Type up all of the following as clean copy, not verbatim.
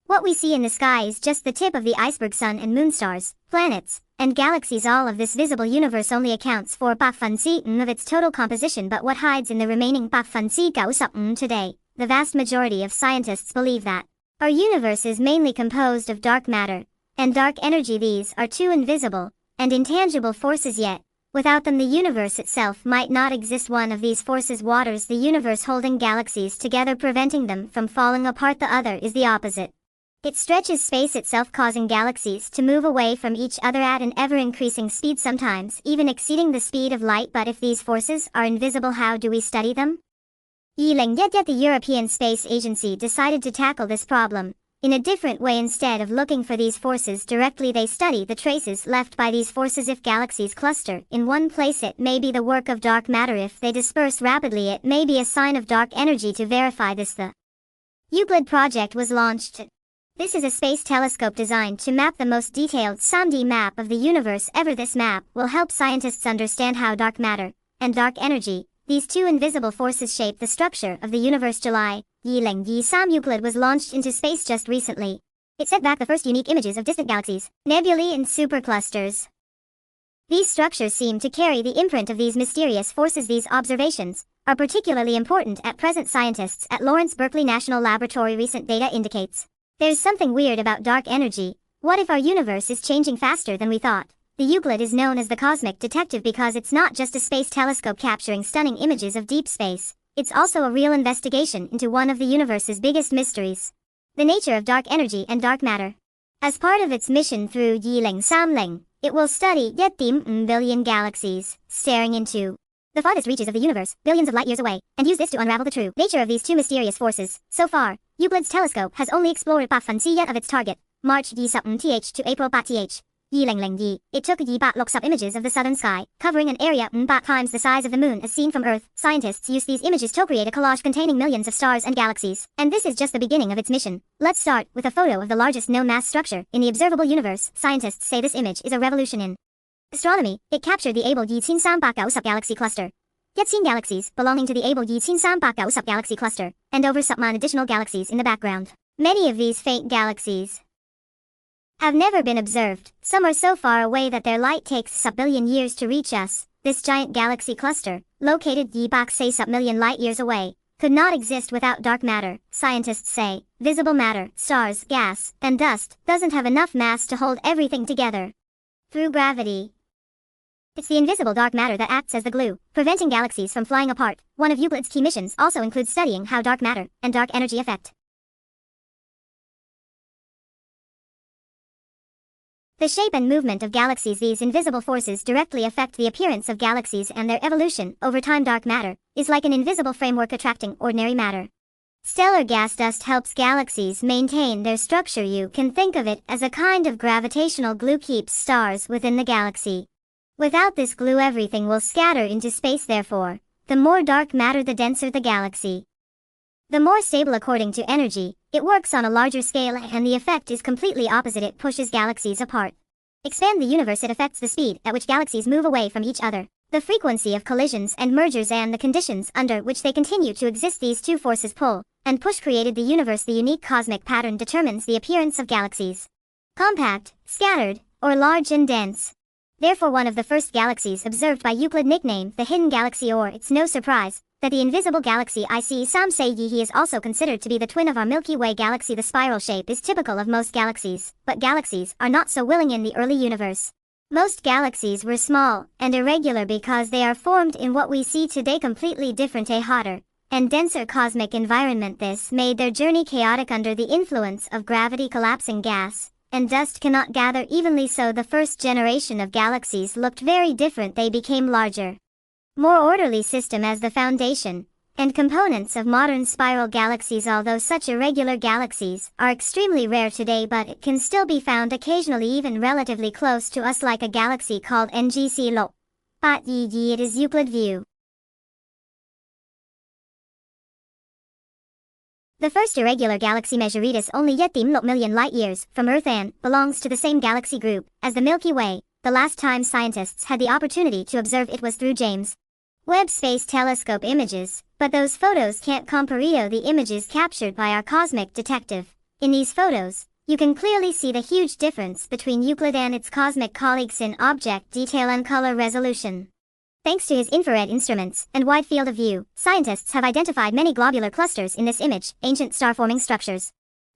What we see in the sky is just the tip of the iceberg. Sun and moon, stars, planets, and galaxies. All of this visible universe only accounts for 百分之5 of its total composition, but what hides in the remaining 百分之95 today? The vast majority of scientists believe that our universe is mainly composed of dark matter and dark energy. These are two invisible and intangible forces, yet without them the universe itself might not exist. One of these forces waters the universe, holding galaxies together, preventing them from falling apart. The other is the opposite. It stretches space itself, causing galaxies to move away from each other at an ever-increasing speed, sometimes even exceeding the speed of light. But if these forces are invisible, how do we study them? 2011, the European Space Agency decided to tackle this problem in a different way. Instead of looking for these forces directly, they study the traces left by these forces. If galaxies cluster in one place, it may be the work of dark matter. If they disperse rapidly, it may be a sign of dark energy. To verify this, the Euclid project was launched. This is a space telescope designed to map the most detailed 3D map of the universe ever. This map will help scientists understand how dark matter and dark energy, these two invisible forces, shape the structure of the universe. July 2023, Euclid was launched into space just recently. It sent back the first unique images of distant galaxies, nebulae, and superclusters. These structures seem to carry the imprint of these mysterious forces. These observations are particularly important at present. Scientists at Lawrence Berkeley National Laboratory recent data indicates there's something weird about dark energy. What if our universe is changing faster than we thought? The Euclid is known as the cosmic detective because it's not just a space telescope capturing stunning images of deep space. It's also a real investigation into one of the universe's biggest mysteries: the nature of dark energy and dark matter. As part of its mission through 2030, it will study 1.5 billion galaxies, staring into the farthest reaches of the universe, billions of light years away, and use this to unravel the true nature of these two mysterious forces. So far, Euclid's telescope has only explored 1% of its target, March 10th to April 20th. 2002, it took 260 images of the southern sky, covering an area 4 times the size of the moon as seen from Earth. Scientists use these images to create a collage containing millions of stars and galaxies, and this is just the beginning of its mission. Let's start with a photo of the largest known mass structure in the observable universe. Scientists say this image is a revolution in astronomy. It captured the Abel 2390 galaxy cluster. Yet seen galaxies belonging to the Abel 2390 galaxy cluster, and over some additional galaxies in the background. Many of these faint galaxies have never been observed. Some are so far away that their light takes sub-billion years to reach us. This giant galaxy cluster, located 2 million light years away, could not exist without dark matter. Scientists say visible matter, stars, gas, and dust, doesn't have enough mass to hold everything together through gravity. It's the invisible dark matter that acts as the glue, preventing galaxies from flying apart. One of Euclid's key missions also includes studying how dark matter and dark energy affect the shape and movement of galaxies. These invisible forces directly affect the appearance of galaxies and their evolution over time. Dark matter is like an invisible framework attracting ordinary matter. Stellar gas dust helps galaxies maintain their structure. You can think of it as a kind of gravitational glue, keeps stars within the galaxy. Without this glue, everything will scatter into space. Therefore, the more dark matter, the denser the galaxy. The more stable according to energy. It works on a larger scale, and the effect is completely opposite. It pushes galaxies apart. Expand the universe. It affects the speed at which galaxies move away from each other, the frequency of collisions and mergers, and the conditions under which they continue to exist. These two forces, pull and push, created the universe. The unique cosmic pattern determines the appearance of galaxies: compact, scattered, or large and dense. Therefore, one of the first galaxies observed by Euclid, nicknamed the hidden galaxy, or it's no surprise that the invisible galaxy IC some say he is also considered to be the twin of our Milky Way galaxy. The spiral shape is typical of most galaxies, but galaxies are not so willing in the early universe. Most galaxies were small and irregular because they are formed in what we see today, completely different, a hotter and denser cosmic environment. This made their journey chaotic. Under the influence of gravity, collapsing gas and dust cannot gather evenly, so the first generation of galaxies looked very different. They became larger, more orderly system as the foundation and components of modern spiral galaxies. Although such irregular galaxies are extremely rare today, but it can still be found occasionally, even relatively close to us, like a galaxy called NGC Lo. But it is Euclid view. The first irregular galaxy measures only 1 million light-years from Earth and belongs to the same galaxy group as the Milky Way. The last time scientists had the opportunity to observe it was through James Webb Space Telescope images, but those photos can't compare the images captured by our cosmic detective. In these photos, you can clearly see the huge difference between Euclid and its cosmic colleagues in object detail and color resolution. Thanks to his infrared instruments and wide field of view, scientists have identified many globular clusters in this image, ancient star-forming structures.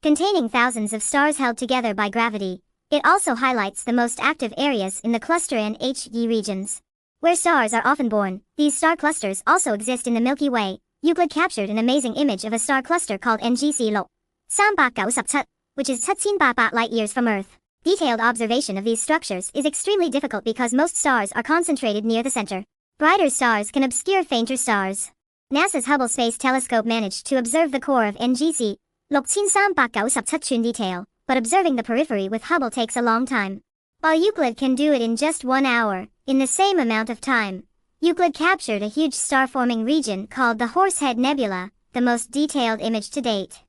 Containing thousands of stars held together by gravity, it also highlights the most active areas in the cluster and HE regions. Where stars are often born, these star clusters also exist in the Milky Way. Euclid captured an amazing image of a star cluster called NGC Lo 397, which is 1788 light-years from Earth. Detailed observation of these structures is extremely difficult because most stars are concentrated near the center. Brighter stars can obscure fainter stars. NASA's Hubble Space Telescope managed to observe the core of NGC Lo 397 in detail, but observing the periphery with Hubble takes a long time. While Euclid can do it in just 1 hour, in the same amount of time, Euclid captured a huge star-forming region called the Horsehead Nebula, the most detailed image to date.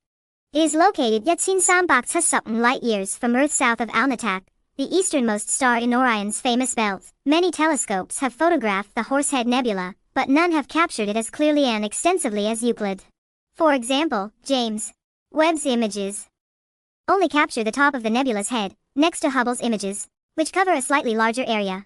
It is located 1337 light-years from Earth south of Alnitak, the easternmost star in Orion's famous belt. Many telescopes have photographed the Horsehead Nebula, but none have captured it as clearly and extensively as Euclid. For example, James Webb's images only capture the top of the nebula's head, next to Hubble's images, which cover a slightly larger area.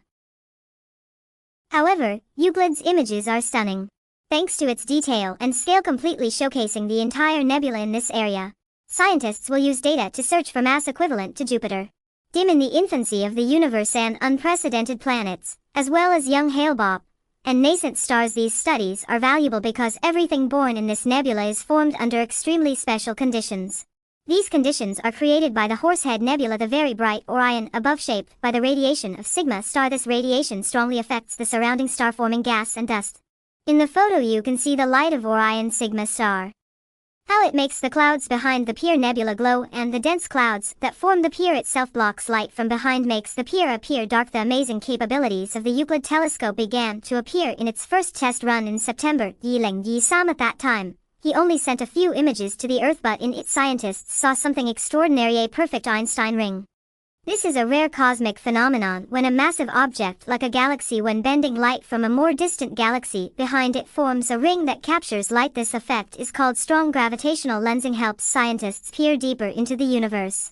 However, Euclid's images are stunning. Thanks to its detail and scale completely showcasing the entire nebula in this area, scientists will use data to search for mass equivalent to Jupiter. Dim in the infancy of the universe and unprecedented planets, as well as young Hale-Bopp and nascent stars. These studies are valuable because everything born in this nebula is formed under extremely special conditions. These conditions are created by the Horsehead Nebula, the very bright Orion above, shaped by the radiation of Sigma star. This radiation strongly affects the surrounding star, forming gas and dust. In the photo you can see the light of Orion Sigma star. How it makes the clouds behind the Peer Nebula glow, and the dense clouds that form the Peer itself blocks light from behind, makes the Peer appear dark. The amazing capabilities of the Euclid telescope began to appear in its first test run in September 2013. At that time, he only sent a few images to the Earth, but in it scientists saw something extraordinary, a perfect Einstein ring. This is a rare cosmic phenomenon when a massive object like a galaxy, when bending light from a more distant galaxy behind it, forms a ring that captures light. This effect is called strong gravitational lensing, helps scientists peer deeper into the universe.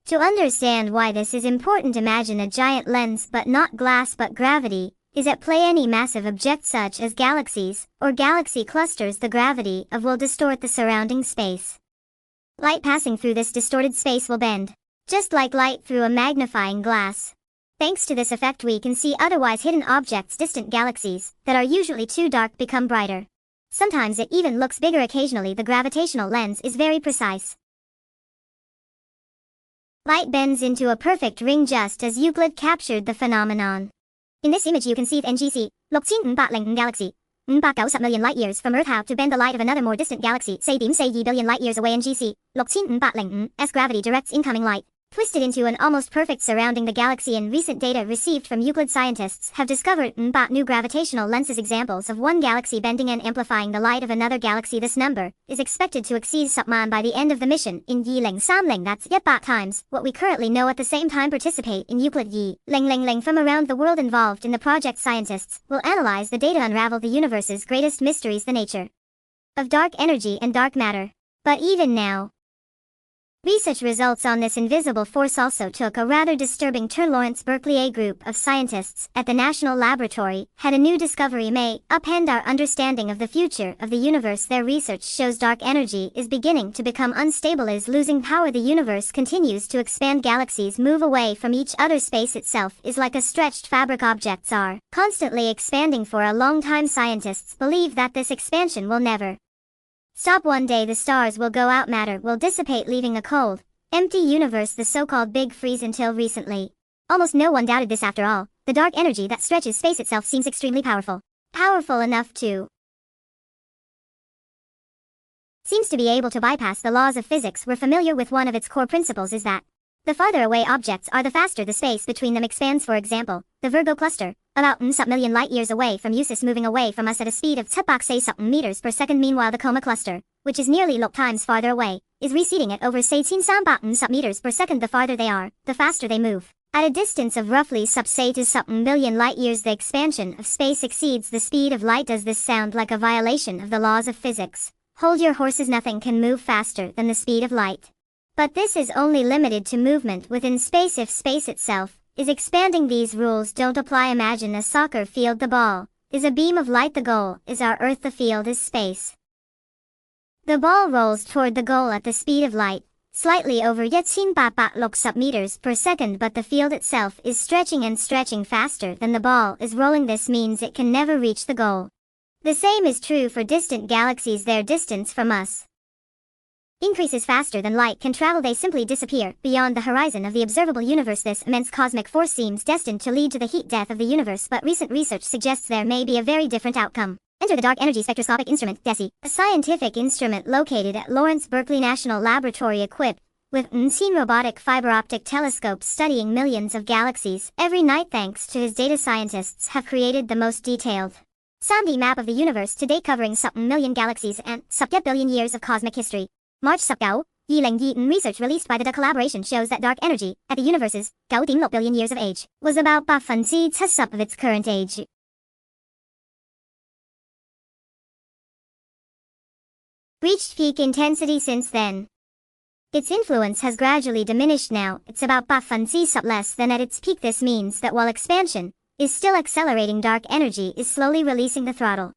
To understand why this is important, imagine a giant lens, but not glass but gravity, is at play. Any massive object such as galaxies or galaxy clusters, the gravity of will distort the surrounding space. Light passing through this distorted space will bend, just like light through a magnifying glass. Thanks to this effect we can see otherwise hidden objects. Distant galaxies that are usually too dark become brighter. Sometimes it even looks bigger. Occasionally the gravitational lens is very precise. Light bends into a perfect ring just as Euclid captured the phenomenon. In this image you can see the NGC 6400 galaxy, 490 million light-years from Earth. How to bend the light of another more distant galaxy, say 2 billion light-years away. NGC 6400's gravity directs incoming light, twisted into an almost perfect surrounding the galaxy. In recent data received from Euclid, scientists have discovered new gravitational lenses, examples of one galaxy bending and amplifying the light of another galaxy. This number is expected to exceed Subman by the end of the mission in 2030. That's yet 8 times what we currently know. At the same time, participate in Euclid from around the world involved in the project. Scientists will analyze the data, unravel the universe's greatest mysteries, the nature of dark energy and dark matter. But even now, research results on this invisible force also took a rather disturbing turn. Lawrence Berkeley, a group of scientists at the National Laboratory, had a new discovery may upend our understanding of the future of the universe. Their research shows dark energy is beginning to become unstable, is losing power. The universe continues to expand, galaxies move away from each other, space itself is like a stretched fabric, objects are constantly expanding for a long time. Scientists believe that this expansion will never stop. One day the stars will go out, matter will dissipate, leaving a cold, empty universe, the so-called Big Freeze. Until recently, almost no one doubted this. After all, the dark energy that stretches space itself seems extremely powerful. Powerful enough to seems to be able to bypass the laws of physics. We're familiar with one of its core principles is that the farther away objects are, the faster the space between them expands. For example, the Virgo cluster, about million light-years away from us, is moving away from us at a speed of 10 meters per second. Meanwhile the Coma cluster, which is nearly times farther away, is receding at over 10 meters per second. The farther they are, the faster they move. At a distance of roughly 7 billion light-years, the expansion of space exceeds the speed of light. Does this sound like a violation of the laws of physics? Hold your horses, nothing can move faster than the speed of light. But this is only limited to movement within space if space itself is expanding. These rules don't apply. Imagine a soccer field. The ball is a beam of light. The goal is our Earth. The field is space. The ball rolls toward the goal at the speed of light, slightly over 1,460 meters per second, but the field itself is stretching and stretching faster than the ball is rolling. This means it can never reach the goal. The same is true for distant galaxies. Their distance from us increases faster than light can travel. They simply disappear beyond the horizon of the observable universe. This immense cosmic force seems destined to lead to the heat death of the universe, but recent research suggests there may be a very different outcome. Enter the Dark Energy Spectroscopic Instrument, DESI, a scientific instrument located at Lawrence Berkeley National Laboratory equipped with 19 robotic fiber optic telescopes studying millions of galaxies every night. Thanks to his data, scientists have created the most detailed 3D map of the universe to date, covering 7 million galaxies and 7 billion years of cosmic history. March 19, 2020 research released by the collaboration shows that dark energy at the universe's 9.6 billion years of age was about 10% of its current age. Reached peak intensity since then. Its influence has gradually diminished. Now it's about 10% less than at its peak. This means that while expansion is still accelerating, dark energy is slowly releasing the throttle.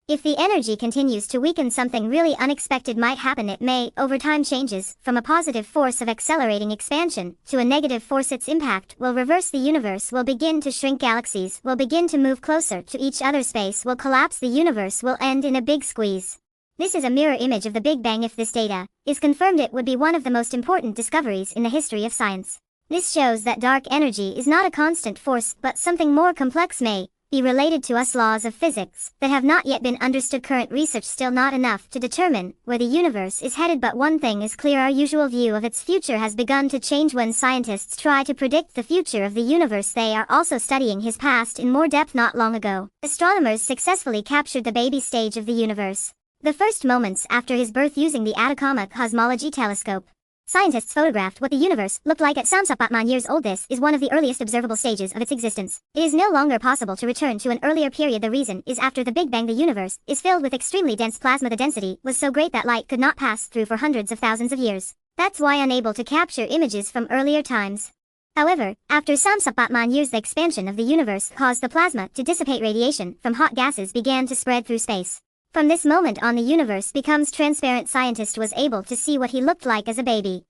If the energy continues to weaken, something really unexpected might happen. It may, over time, changes from a positive force of accelerating expansion to a negative force. Its impact will reverse. The universe will begin to shrink. Galaxies will begin to move closer to each other. Space will collapse. The universe will end in a big squeeze. This is a mirror image of the Big Bang. If this data is confirmed, it would be one of the most important discoveries in the history of science. This shows that dark energy is not a constant force, but something more complex, may be related to us. Laws of physics that have not yet been understood. Current research still not enough to determine where the universe is headed, but one thing is clear: our usual view of its future has begun to change. When scientists try to predict the future of the universe, they are also studying his past in more depth. Not long ago, astronomers successfully captured the baby stage of the universe, the first moments after his birth, using the Atacama Cosmology Telescope. Scientists photographed what the universe looked like at 3 years old. This is one of the earliest observable stages of its existence. It is no longer possible to return to an earlier period. The reason is, after the Big Bang, the universe is filled with extremely dense plasma. The density was so great that light could not pass through for hundreds of thousands of years. That's why unable to capture images from earlier times. However, after 3 years, the expansion of the universe caused the plasma to dissipate. Radiation from hot gases began to spread through space. From this moment on, the universe becomes transparent. Scientist was able to see what he looked like as a baby.